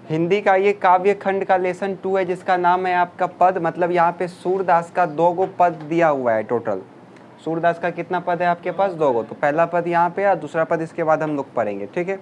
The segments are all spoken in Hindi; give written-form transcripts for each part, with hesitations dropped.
हिंदी का ये काव्य खंड का लेसन 2 है जिसका नाम है आपका पद। मतलब यहाँ पे सूरदास का 2 गो पद दिया हुआ है टोटल। सूरदास का कितना पद है आपके पास? 2 गो। तो पहला पद यहाँ पे और दूसरा पद इसके बाद हम लोग पढ़ेंगे, ठीक है।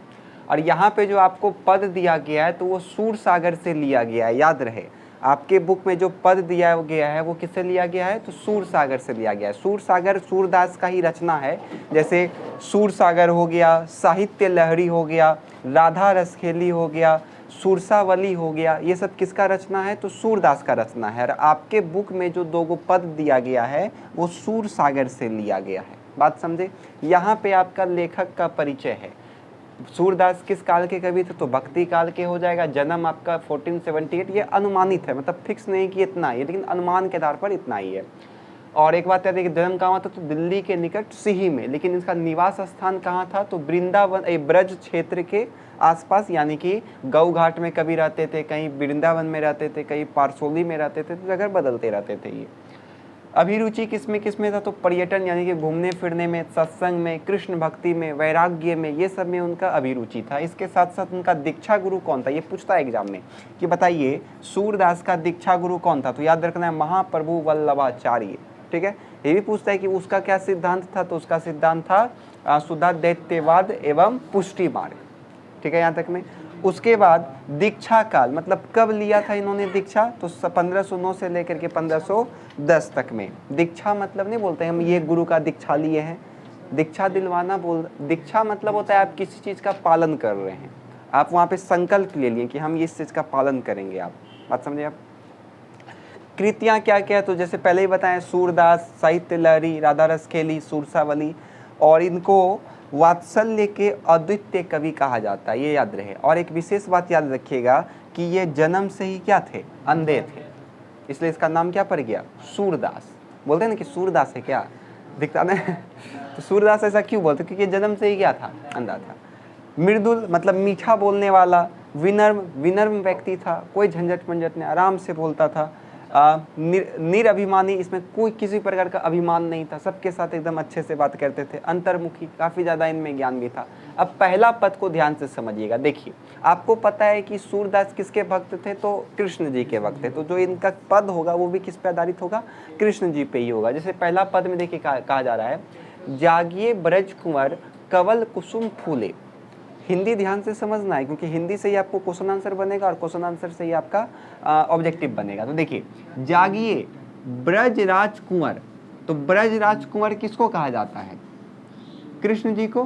और यहाँ पे जो आपको पद दिया गया है तो वो सूर सागर से लिया गया है, याद रहे। आपके बुक में जो पद दिया गया है वो किससे लिया गया है? तो सूर सागर से लिया गया है। सूर सागर सूरदास का ही रचना है। जैसे सूर सागर हो गया, साहित्य लहरी हो गया, राधा रसखेली हो गया, सुरसावली हो गया, ये सब किसका रचना है? तो सूरदास का रचना है। और आपके बुक में जो 2 गो पद दिया गया है वो सूर सागर से लिया गया है। बात समझे? यहाँ पे आपका लेखक का परिचय है। सूरदास किस काल के कवि थे? तो भक्ति काल के हो जाएगा। जन्म आपका 1478, ये अनुमानित है, मतलब फिक्स नहीं कि इतना ही, लेकिन अनुमान के आधार पर इतना ही है। और एक बात याद है कि जन्म कहाँ हुआ था? तो दिल्ली के निकट सिही में, लेकिन इसका निवास स्थान कहाँ था? तो वृंदावन, ब्रज क्षेत्र के आसपास, यानी कि गौ घाट में कभी रहते थे, कहीं वृंदावन में रहते थे, कहीं पारसोली में रहते थे, तो जगह बदलते रहते थे ये। अभिरुचि किसमें था? तो पर्यटन, यानी कि घूमने फिरने में, सत्संग में, कृष्ण भक्ति में, वैराग्य में, ये सब में उनका अभिरुचि था। इसके साथ साथ उनका दीक्षा गुरु कौन था? ये पूछता है एग्जाम में कि बताइए सूरदास का दीक्षा गुरु कौन था? तो याद रखना है महाप्रभु वल्लभाचार्य, ठीक है। ये भी पूछता है कि उसका क्या सिद्धांत था? तो उसका सिद्धांत था शुद्ध दैत्यवाद एवं पुष्टि मार्ग, ठीक है, यहाँ तक में। उसके बाद दीक्षा काल, मतलब कब लिया था इन्होंने दीक्षा? तो 1509 से लेकर के 1510 तक में। दीक्षा मतलब नहीं बोलते हम ये गुरु का दीक्षा लिए हैं, दीक्षा दिलवाना दीक्षा मतलब होता है आप किसी चीज़ का पालन कर रहे हैं, आप वहाँ पे संकल्प ले लिए कि हम इस चीज़ का पालन करेंगे। आप बात समझे? आप कृतियाँ क्या क्या है? तो जैसे पहले ही बताएं, सूरदास, साहित्य लहरी, राधा रसखेली, सुरसावली, और इनको वात्सल्य के अद्वितीय कवि कहा जाता है, ये याद रहे। और एक विशेष बात याद रखिएगा कि ये जन्म से ही क्या थे? अंधे थे, इसलिए इसका नाम क्या पड़ गया? सूरदास। बोलते हैं ना कि सूरदास है, क्या दिखता ना तो सूरदास ऐसा क्यों बोलते? क्योंकि जन्म से ही क्या था? अंधा था। मृदुल मतलब मीठा बोलने वाला, विनम्र व्यक्ति था, कोई झंझट मंझट नहीं, आराम से बोलता था। निरअभिमानी, इसमें कोई किसी प्रकार का अभिमान नहीं था, सबके साथ एकदम अच्छे से बात करते थे। अंतर्मुखी, काफ़ी ज़्यादा इनमें ज्ञान भी था। अब पहला पद को ध्यान से समझिएगा। देखिए, आपको पता है कि सूरदास किसके भक्त थे? तो कृष्ण जी के भक्त थे। तो जो इनका पद होगा वो भी किस पे आधारित होगा? कृष्ण जी पे ही होगा। जैसे पहला पद में देखिए कहा जा रहा है, जागिए ब्रज कुंवर कवल कुसुम फूले। हिंदी ध्यान से समझना है, क्योंकि हिंदी से ही आपको क्वेश्चन आंसर बनेगा और क्वेश्चन आंसर से ही आपका ऑब्जेक्टिव बनेगा। तो देखिए, जागिए ब्रजराज कुंवर, तो ब्रजराज कुंवर किसको कहा जाता है? कृष्ण जी को।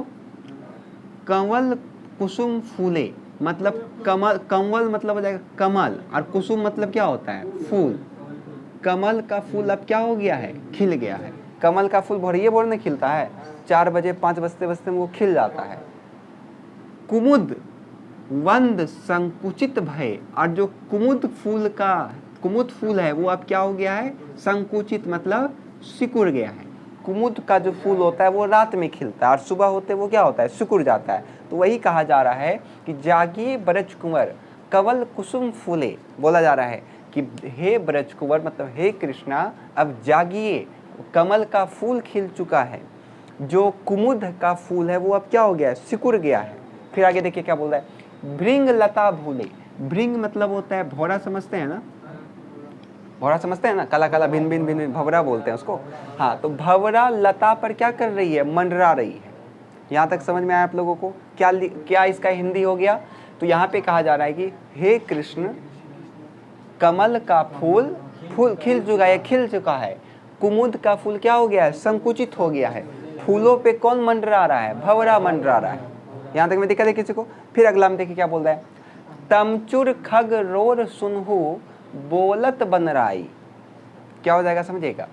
कंवल कुसुम फूले, मतलब कमल, कंवल मतलब हो जाएगा कमल, और कुसुम मतलब क्या होता है? फूल। कमल का फूल अब क्या हो गया है? खिल गया है। कमल का फूल भोर में खिलता है, 4 बजे 5 बजते वो खिल जाता है। कुमुद वंद संकुचित भय, और जो कुमुद फूल है वो अब क्या हो गया है? संकुचित, मतलब सिकुड़ गया है। कुमुद का जो फूल होता है वो रात में खिलता है और सुबह होते वो क्या होता है? सिकुड़ जाता है। तो वही कहा जा रहा है कि जागिए ब्रज कुंवर कवल कुसुम फूले। बोला जा रहा है कि हे ब्रज कुंवर, मतलब हे कृष्णा, अब जागिए, कमल का फूल खिल चुका है, जो कुमुद का फूल है वो अब क्या हो गया है? सिकुड़ गया है। फिर आगे देखिए क्या बोल रहा है, भृंग लता भूले। भृंग मतलब होता है भौरा, समझते हैं ना? भौरा समझते हैं ना? काला काला भिन भिन भिन भवरा बोलते हैं उसको। हाँ, तो भवरा लता पर क्या कर रही है? मंडरा रही है। यहाँ तक समझ में आया आप लोगों को? क्या इसका हिंदी हो गया? तो यहाँ पे कहा जा रहा है कि हे कृष्ण, कमल का फूल खिल चुका है, कुमुद का फूल क्या हो गया है? संकुचित हो गया है। फूलों पे कौन मंडरा रहा है? भवरा मंडरा रहा है। यहाँ तक में दिक्कत है किसी को? फिर अगला में देखिए क्या बोल रहा है, तमचुर खग रोर सुनहु बोलत बनराई। क्या हो जाएगा समझिएगा?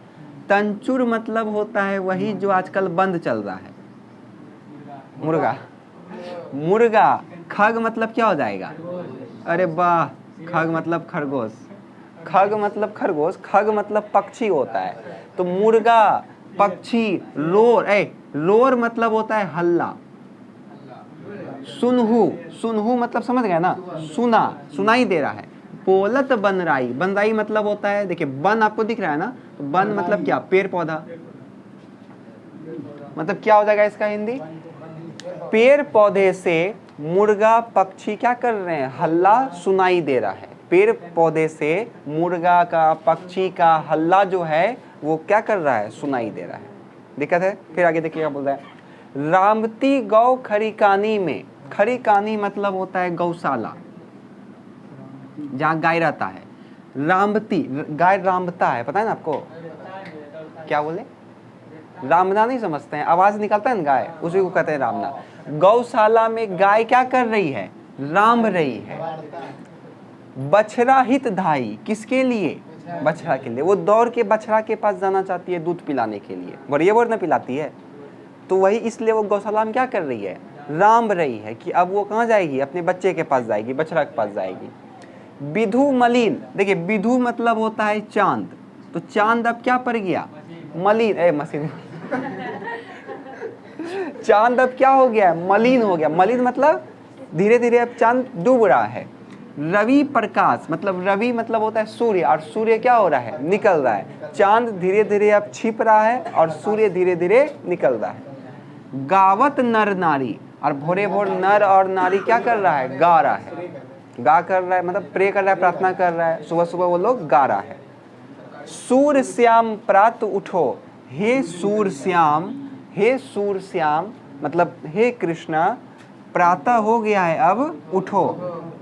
तंचुर मतलब होता है वही जो आजकल बंद चल रहा है, मुर्गा। खग मतलब क्या हो जाएगा? अरे वाह, खग मतलब खरगोश। खग मतलब पक्षी होता है। तो मुर्गा, पक्षी, रोर मतलब होता है हल्ला। सुनहु मतलब समझ गया ना? सुनाई दे रहा है। बोलत बनराई मतलब होता है, देखिए बन आपको दिख रहा है ना? तो बन मतलब क्या? पेड़ पौधा। मतलब क्या हो जाएगा इसका हिंदी? पेड़ पौधे से मुर्गा पक्षी क्या कर रहे हैं, हल्ला सुनाई दे रहा है। पेड़ पौधे से मुर्गा का, पक्षी का हल्ला जो है वो क्या कर रहा है, सुनाई दे रहा है। दिक्कत है। फिर आगे देखिए क्या बोल रहा है, रामती गौ खरीकानी में, खरीकानी मतलब होता है गौशाला जहाँ गाय रहता है। रामती, गाय रामता है, पता है ना आपको, क्या बोले, रामना नहीं समझते हैं, आवाज निकलता है ना गाय, उसी को कहते हैं रामना। गौशाला में गाय क्या कर रही है, राम रही है। बछड़ा हित धाई, किसके लिए, बछड़ा के लिए। वो दौड़ के बछड़ा के पास जाना चाहती है दूध पिलाने के लिए, बराबर न पिलाती है, तो वही इसलिए वो गौशाला में क्या कर रही है, राम रही है कि अब वो कहाँ जाएगी, अपने बच्चे के पास जाएगी, बछड़ा के पास जाएगी। विधु मलिन, देखिए विधु मतलब होता है चांद, तो चांद अब क्या पड़ गया, मलिन, मशीन चांद अब क्या हो गया, मलिन हो गया। मलिन मतलब धीरे धीरे अब चांद डूब रहा है। रवि प्रकाश मतलब, रवि मतलब होता है सूर्य, और सूर्य क्या हो रहा है, निकल रहा है। चांद धीरे धीरे अब छिप रहा है और सूर्य धीरे धीरे निकल रहा है। गावत नर नारी, और भोरे भोर नर और नारी क्या कर रहा है, गा रहा है। गा कर रहा है मतलब प्रे कर रहा है, प्रार्थना कर रहा है, सुबह सुबह वो लोग गा रहा है। सूर श्याम प्रात उठो, हे सूर श्याम, हे सूर श्याम मतलब हे कृष्णा, प्रातः हो गया है अब उठो।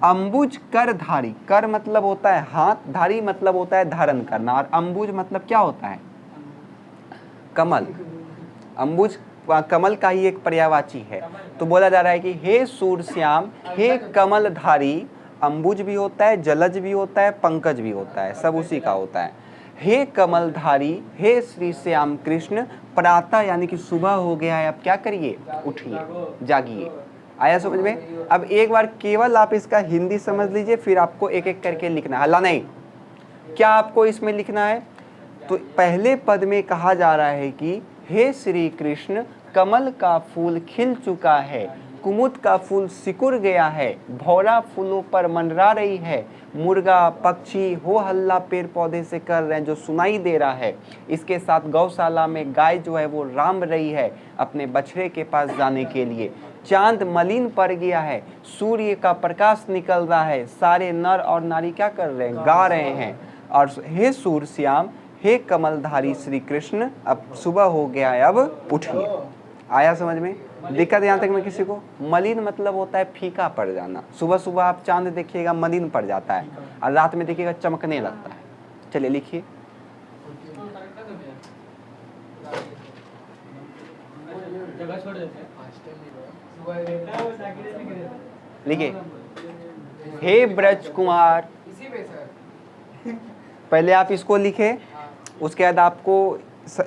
अंबुज कर धारी, कर मतलब होता है हाथ, धारी मतलब होता है धारण करना, और अंबुज मतलब क्या होता है, कमल। अंबुज कमल का ही एक पर्यायवाची है। तो बोला जा रहा है कि हे सूर श्याम, हे कमल धारी, अंबुज भी होता है, जलज भी होता है, पंकज भी होता है, सब उसी का होता है। हे कमलधारी, हे श्री श्याम कृष्ण, प्रातः यानी कि सुबह हो गया है, अब क्या करिए, उठिए, जागिए। आया समझ में। अब एक बार केवल आप इसका हिंदी समझ लीजिए, फिर आपको एक एक करके लिखना है, हल्ला नहीं। क्या आपको इसमें लिखना है, तो पहले पद में कहा जा रहा है कि हे श्री कृष्ण, कमल का फूल खिल चुका है, कुमुद का फूल सिकुड़ गया है, भौरा फूलों पर मंडरा रही है, मुर्गा पक्षी हो हल्ला पेड़ पौधे से कर रहे हैं जो सुनाई दे रहा है। इसके साथ गौशाला में गाय जो है वो राम रही है अपने बछड़े के पास जाने के लिए। चांद मलिन पड़ गया है, सूर्य का प्रकाश निकल रहा है, सारे नर और नारी क्या कर रहे हैं, गा रहे हैं। और हे सूर श्याम, हे कमलधारी श्री कृष्ण, अब सुबह हो गया है, अब उठिए। आया समझ में। दिक्कत यहाँ तक में किसी को, मलिन मतलब होता है फीका पड़ जाना। सुबह सुबह आप चांद देखिएगा मलिन पड़ जाता है, और रात में देखिएगा चमकने लगता है। चलिए लिखिए, लिखिए, हे ब्रज कुमार, पहले आप इसको लिखे, उसके बाद आपको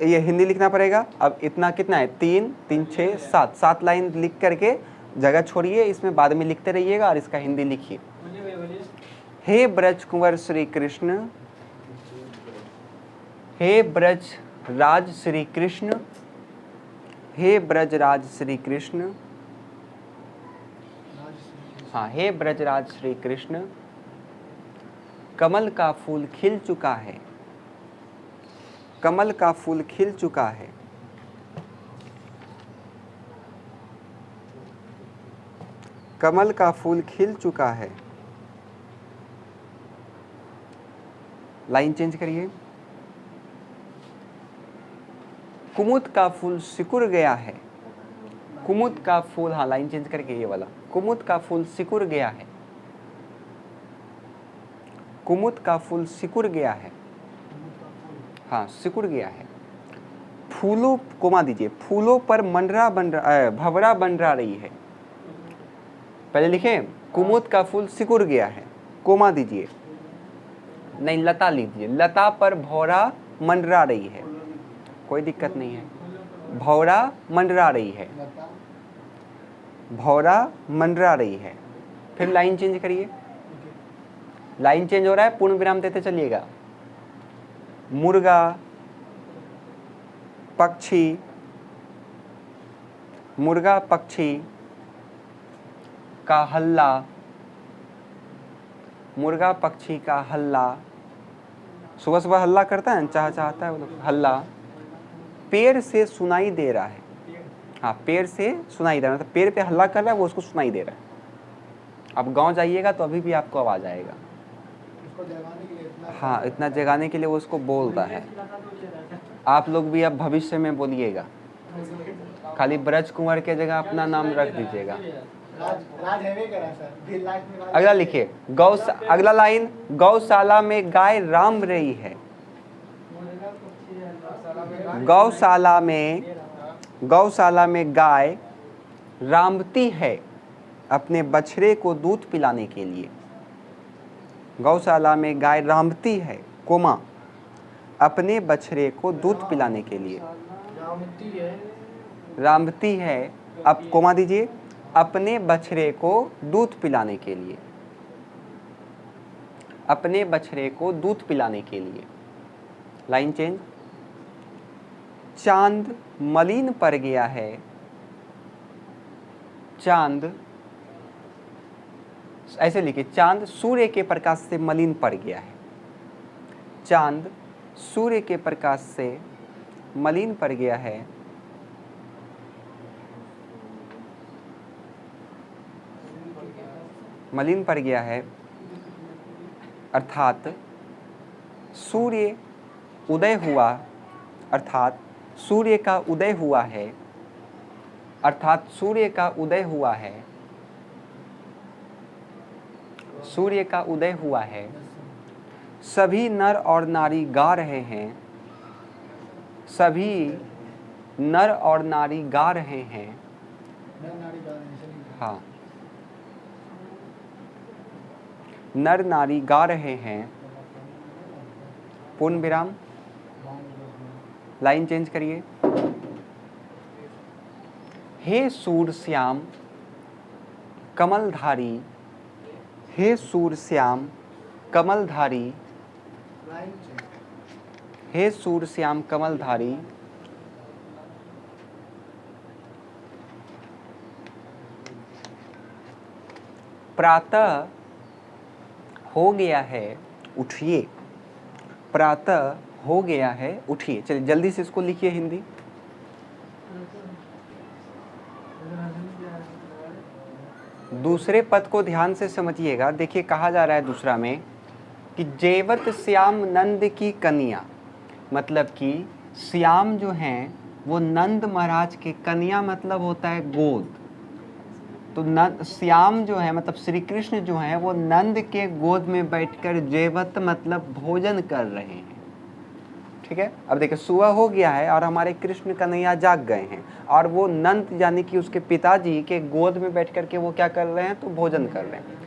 ये हिंदी लिखना पड़ेगा। अब इतना कितना है, 3 3 6 7, 7 लाइन लिख करके जगह छोड़िए, इसमें बाद में लिखते रहिएगा और इसका हिंदी लिखिए। हे ब्रज कुंवर श्री कृष्ण, हे ब्रज राज श्री कृष्ण, हे ब्रज राज श्री कृष्ण, हाँ, हे ब्रजराज श्री कृष्ण, कमल का फूल खिल चुका है, कमल का फूल खिल चुका है, कमल का फूल खिल चुका है। लाइन चेंज करिए, कुमुद का फूल सिकुड़ गया है, कुमुद का फूल, हाँ लाइन चेंज करके ये वाला, कुमुद का फूल सिकुड़ गया है, कुमुद का फूल सिकुड़ गया है, हाँ सिकुड़ गया है। फूलों, कोमा दीजिए, फूलों पर मंडरा बन रहा, भंवरा मंडरा रही है। पहले लिखें, कुमुद का फूल सिकुड़ गया है, कोमा दीजिए, नहीं लता लीजिए, लता पर भौरा मंडरा रही है, कोई दिक्कत नहीं है। भौरा मंडरा रही है, भौरा मंडरा रही है। फिर लाइन चेंज करिए, लाइन चेंज हो रहा है, पूर्ण विराम देते चलिएगा। मुर्गा पक्षी, मुर्गा पक्षी का हल्ला, मुर्गा पक्षी का हल्ला, सुबह सुबह हल्ला करता है, चाहता है वो लोग, हल्ला पेड़ से सुनाई दे रहा है। हाँ पेड़ से सुनाई दे रहा है, मतलब पेड़ पे हल्ला कर रहा है, वो उसको सुनाई दे रहा है। अब गांव जाइएगा तो अभी भी आपको आवाज़ आएगा। हाँ, इतना जगाने के लिए वो उसको बोलता है। आप लोग भी अब भविष्य में बोलिएगा, खाली ब्रज कुंवर के जगह अपना नाम रख दीजिएगा। अगला लिखिए, अगला लाइन, गौशाला में गाय राम रही है। गौशाला में गाय रामती है अपने बछड़े को दूध पिलाने के लिए। गौशाला में गाय रामती है, कोमा, अपने बछड़े को दूध पिलाने के लिए। रामती है, अब कोमा दीजिए, अपने बछड़े को दूध पिलाने के लिए। अपने बछड़े को दूध पिलाने के लिए। Line change. चांद मलिन पड़ गया है। चांद, ऐसे लिखिए, चांद सूर्य के प्रकाश से मलिन पड़ गया है। चांद सूर्य के प्रकाश से मलिन पड़ गया है। मलिन पड़ गया है अर्थात सूर्य उदय हुआ, अर्थात सूर्य का उदय हुआ है। अर्थात सूर्य का उदय हुआ है। सूर्य का उदय हुआ है। सभी नर और नारी गा रहे हैं। सभी नर और नारी गा रहे हैं। हाँ, नर नारी गा रहे हैं। पूर्ण विराम। लाइन चेंज करिए। हे सूर श्याम कमलधारी। हे सूर श्याम कमलधारी। हे सूर श्याम कमलधारी। प्रातः हो गया है, उठिए। प्रातः हो गया है, उठिए। चलिए जल्दी से इसको लिखिए हिंदी। दूसरे पद को ध्यान से समझिएगा। देखिए कहा जा रहा है दूसरा में कि जेवत श्याम नंद की कन्या, मतलब कि श्याम जो हैं वो नंद महाराज के, कन्या मतलब होता है गोद। तो नंद, श्याम जो है मतलब श्री कृष्ण जो है वो नंद के गोद में बैठकर जेवत मतलब भोजन कर रहे हैं। ठीक है, अब देखिए सुबह हो गया है और हमारे कृष्ण कन्हैया जाग गए हैं और वो नंद यानी कि उसके पिताजी के गोद में बैठ करके वो क्या कर रहे हैं, तो भोजन कर रहे हैं।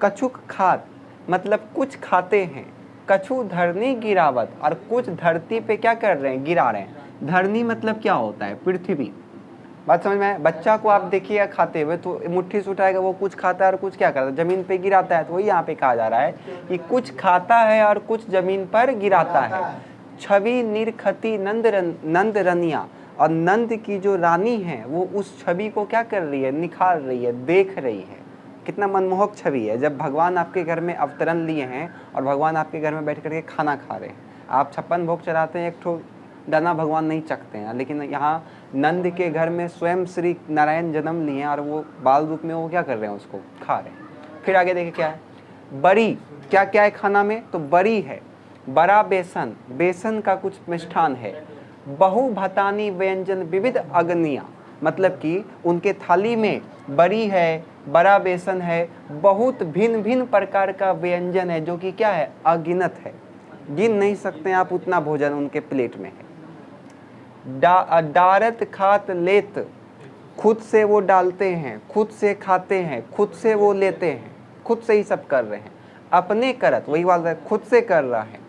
कछुक खात मतलब कुछ खाते हैं। कछु धरनी गिरावत, और कुछ धरती पे क्या कर रहे हैं, गिरा रहे हैं। धरनी मतलब क्या होता है, पृथ्वी। बात समझ में आए? बच्चा को आप देखिएगा खाते हुए तो मुट्ठी से उठाएगा, वो कुछ खाता है और कुछ क्या करता है, जमीन पे गिराता है। तो वही यहाँ पे कहा जा रहा है कि कुछ खाता है और कुछ जमीन पर गिराता है। छवि निरखती नंद रनिया, और नंद की जो रानी है वो उस छवि को क्या कर रही है, निखार रही है, देख रही है। कितना मनमोहक छवि है जब भगवान आपके घर में अवतरण लिए हैं और भगवान आपके घर में बैठ करके खाना खा रहे हैं। आप 56 भोग चढ़ाते हैं, एक ठो दाना भगवान नहीं चखते हैं, लेकिन यहाँ नंद के घर में स्वयं श्री नारायण जन्म लिए हैं और वो बाल रूप में वो क्या कर रहे हैं, उसको खा रहे हैं। फिर आगे देखिए क्या है, बड़ी, क्या क्या है खाना में, तो बड़ी है, बड़ा बेसन, बेसन का कुछ मिष्ठान है। बहु भतानी व्यंजन विविध अग्नियाँ, मतलब कि उनके थाली में बड़ी है, बड़ा बेसन है, बहुत भिन्न भिन्न प्रकार का व्यंजन है जो कि क्या है, अगिनत है, गिन नहीं सकते आप उतना भोजन उनके प्लेट में है। डारत खात लेत, खुद से वो डालते हैं, खुद से खाते हैं, खुद से वो लेते हैं, खुद से ही सब कर रहे हैं। अपने करत, वही बात है, खुद से कर रहा है।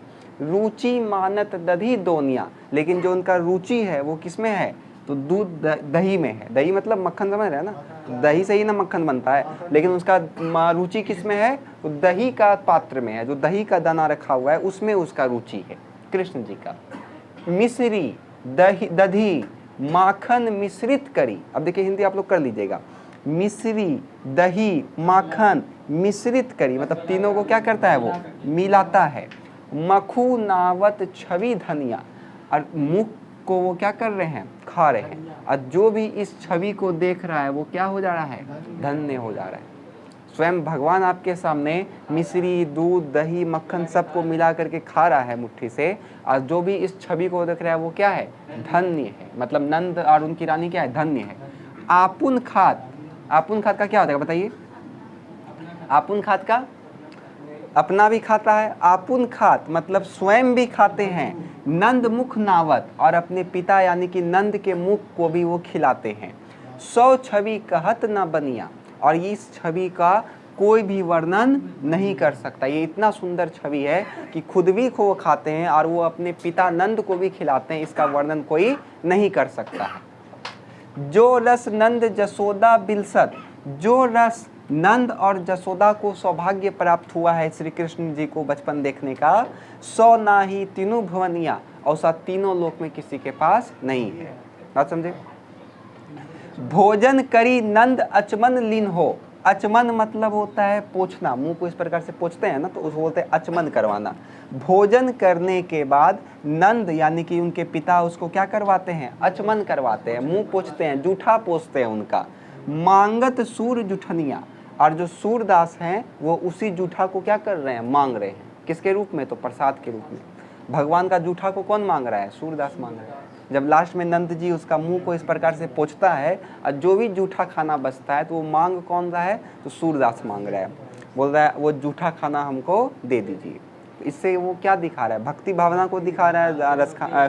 रुचि मानत दधी दोनिया, लेकिन जो उनका रुचि है वो किस में है, तो दूध दही में है। दही मतलब मक्खन, समझ रहे हैं ना, तो दही से ही ना मक्खन बनता है, लेकिन उसका रुचि किस में है, तो दही का पात्र में है, जो दही का दाना रखा हुआ है उसमें उसका रुचि है कृष्ण जी का। मिश्री दही माखन मिश्रित करी, अब देखिए हिंदी आप लोग कर लीजिएगा। मिश्री दही माखन मिश्रित करी मतलब तीनों को क्या करता है, वो मिलाता है। मखू नावत छवि धनिया, और मुख को वो क्या कर रहे हैं, खा रहे हैं। और जो भी इस छवि को देख रहा है वो क्या हो जा रहा है, धन्य हो जा रहा है। स्वयं भगवान आपके सामने मिश्री, दूध, दही, मक्खन सबको मिला करके खा रहा है मुट्ठी से, और जो भी इस छवि को देख रहा है वो क्या है? धन्य है। मतलब नंद और उनकी रानी क्या है? धन्य है। आपुन खात, आपुन खात का क्या होता है बताइए? आपुन खात का अपना भी खाता है, आपुन खात मतलब स्वयं भी खाते हैं, नंद मुख नावत और अपने पिता यानी कि नंद के मुख को भी वो खिलाते हैं। 100 छवि कहत न बनिया, और इस छवि का कोई भी वर्णन नहीं कर सकता। ये इतना सुंदर छवि है कि खुद भी को खाते हैं और वो अपने पिता नंद को भी खिलाते हैं, इसका वर्णन कोई नहीं कर सकता है। जो रस नंद जसोदा बिलसत, जो रस नंद और जसोदा को सौभाग्य प्राप्त हुआ है श्री कृष्ण जी को बचपन देखने का, 100 ना ही तीनों भुवनिया, और सा तीनों लोक में किसी के पास नहीं है। बात समझे? भोजन करी नंद अचमन लीन हो, अचमन मतलब होता है पोंछना, मुंह को इस प्रकार से पोंछते हैं ना, तो उसको बोलते हैं अचमन करवाना। भोजन करने के बाद नंद यानी कि उनके पिता उसको क्या करवाते हैं? अचमन करवाते हैं, मुंह पोंछते हैं, जूठा पोंछते हैं उनका। मांगत सूर जुठनिया, और जो सूरदास हैं वो उसी जूठा को क्या कर रहे हैं? मांग रहे हैं। किसके रूप में? तो प्रसाद के रूप में। भगवान का जूठा को कौन मांग रहा है? सूरदास मांग रहा है। जब लास्ट में नंद जी उसका मुंह को इस प्रकार से पोंछता है और जो भी जूठा खाना बचता है तो वो मांग कौन रहा है? तो सूरदास मांग रहा है, बोल रहा है वो जूठा खाना हमको दे दीजिए। इससे वो क्या दिखा रहा है? भक्ति भावना को दिखा रहा है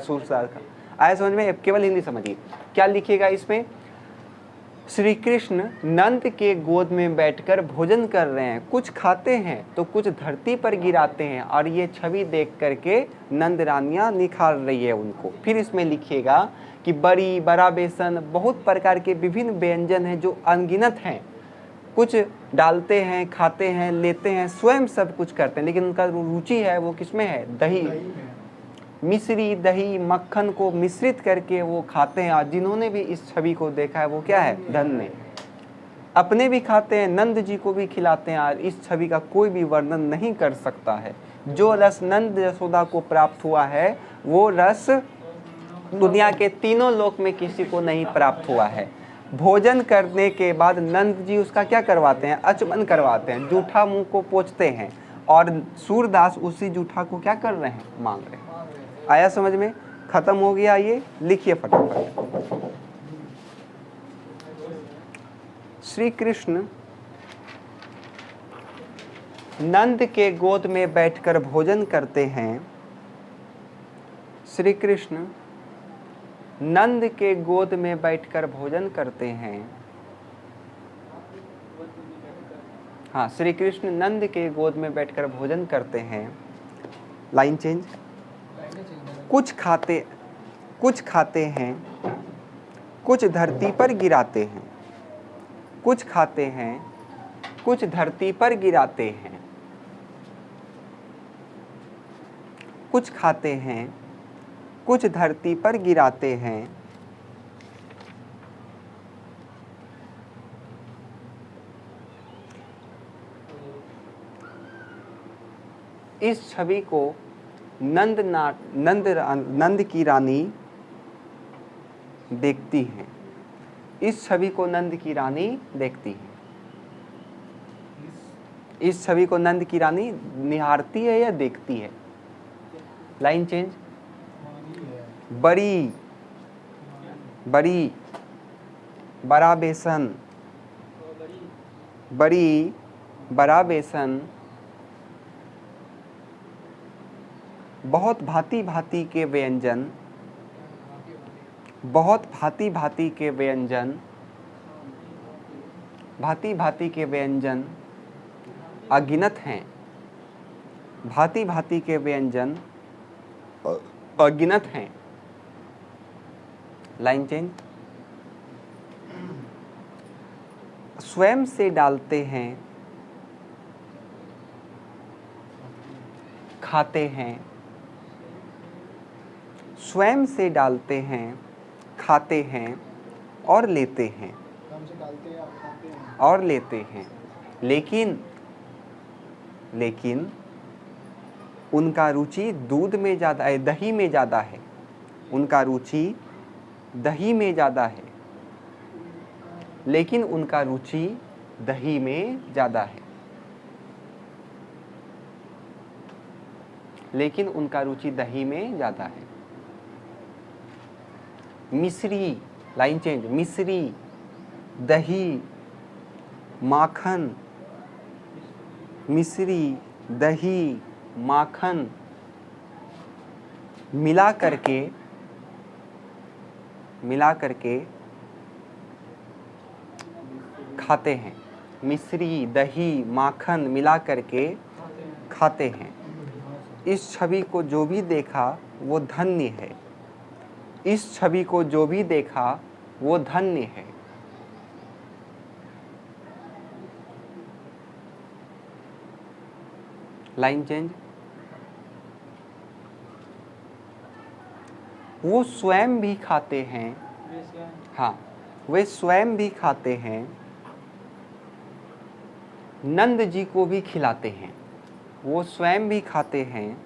सूरदास का। आया समझ में? केवल हिंदी समझिए। क्या लिखिएगा इसमें? श्री कृष्ण नंद के गोद में बैठकर भोजन कर रहे हैं, कुछ खाते हैं तो कुछ धरती पर गिराते हैं, और ये छवि देख करके नंद रानियाँ निखार रही है उनको। फिर इसमें लिखिएगा कि बड़ी, बड़ा बेसन, बहुत प्रकार के विभिन्न व्यंजन हैं जो अनगिनत हैं, कुछ डालते हैं, खाते हैं, लेते हैं, स्वयं सब कुछ करते हैं, लेकिन उनका रुचि है वो किसमें है? दही, मिश्री, दही, मक्खन को मिश्रित करके वो खाते हैं। और जिन्होंने भी इस छवि को देखा है वो क्या है? धन्य। अपने भी खाते हैं, नंद जी को भी खिलाते हैं, और इस छवि का कोई भी वर्णन नहीं कर सकता है। जो रस नंद यशोदा को प्राप्त हुआ है वो रस दुनिया के तीनों लोक में किसी को नहीं प्राप्त हुआ है। भोजन करने के बाद नंद जी उसका क्या करवाते हैं? अचमन करवाते हैं, जूठा मुंह को पोंछते हैं, और सूरदास उसी जूठा को क्या कर रहे हैं? मांग रहे हैं। आया समझ में? खत्म हो गया। ये लिखिए फटाफट। श्री कृष्ण नंद के गोद में बैठकर भोजन करते हैं। श्री कृष्ण नंद के गोद में बैठकर भोजन करते हैं। हाँ, श्री कृष्ण नंद के गोद में बैठकर भोजन करते हैं। Line change. कुछ खाते हैं, कुछ धरती पर गिराते हैं, कुछ खाते हैं, कुछ धरती पर गिराते हैं, कुछ खाते हैं, कुछ धरती पर गिराते हैं। इस छवि को नंद की रानी देखती हैं। इस छवि को नंद की रानी देखती है। इस छवि को नंद की रानी निहारती है या देखती है? Line change. बड़ी, बड़ी, बड़ा बेसन, बड़ी, बड़ा बेसन, बहुत भांति भांति के व्यंजन, बहुत भांति भांति के व्यंजन, भांति भांति के व्यंजन अगिनत हैं। भांति भांति के व्यंजन अगिनत हैं। Line change. स्वयं से डालते हैं, खाते हैं, स्वयं से डालते हैं, खाते हैं और लेते हैं, और लेते हैं। लेकिन उनका रुचि दूध में ज़्यादा है, दही में ज़्यादा है। उनका रुचि दही में ज़्यादा है, लेकिन उनका रुचि दही में ज़्यादा है, लेकिन उनका रुचि दही में ज़्यादा है। मिश्री, लाइन चेंज, मिश्री, दही, माखन, मिश्री, दही, माखन मिला करके खाते हैं। मिश्री, दही, माखन मिला करके खाते हैं। इस छवि को जो भी देखा वो धन्य है। इस छवि को जो भी देखा वो धन्य है। Line change. वो स्वयं भी खाते हैं। हाँ, वे स्वयं भी खाते हैं, नंद जी को भी खिलाते हैं। वो स्वयं भी खाते हैं,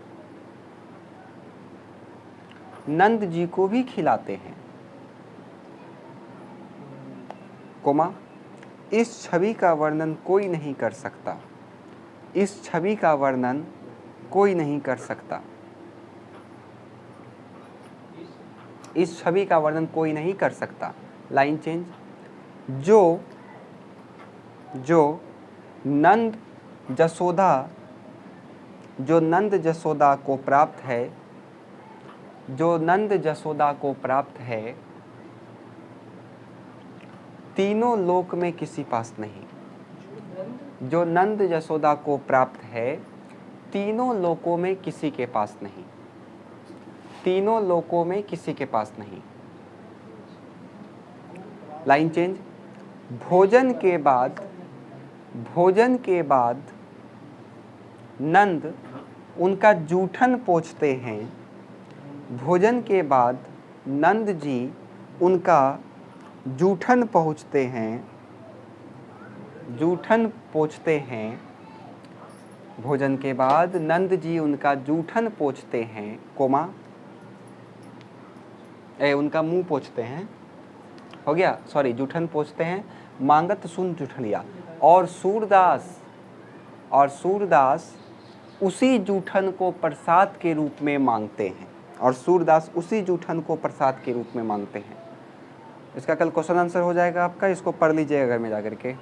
नंद जी को भी खिलाते हैं। कोमा, इस छवि का वर्णन कोई नहीं कर सकता। इस छवि का वर्णन कोई नहीं कर सकता। इस छवि का वर्णन कोई नहीं कर सकता। Line change. जो नंद जसोदा को प्राप्त है, जो नंद जसोदा को प्राप्त है, तीनों लोक में किसी पास नहीं। जो नंद जसोदा को प्राप्त है, तीनों लोकों में किसी के पास नहीं। तीनों लोकों में किसी के पास नहीं। Line change. भोजन के बाद नंद उनका जूठन पोंछते हैं। भोजन के बाद नंद जी उनका जूठन पोंछते हैं। जूठन पोंछते हैं। भोजन के बाद नंद जी उनका जूठन पोंछते हैं, कोमा, उनका मुंह पोंछते हैं, हो गया, सॉरी, जूठन पोंछते हैं, मांगत सुन जूठनिया। और सूरदास उसी जूठन को प्रसाद के रूप में मांगते हैं। और सूरदास उसी जूठन को प्रसाद के रूप में मांगते हैं। इसका कल क्वेश्चन आंसर हो जाएगा आपका, इसको पढ़ लीजिएगा घर में जाकर के।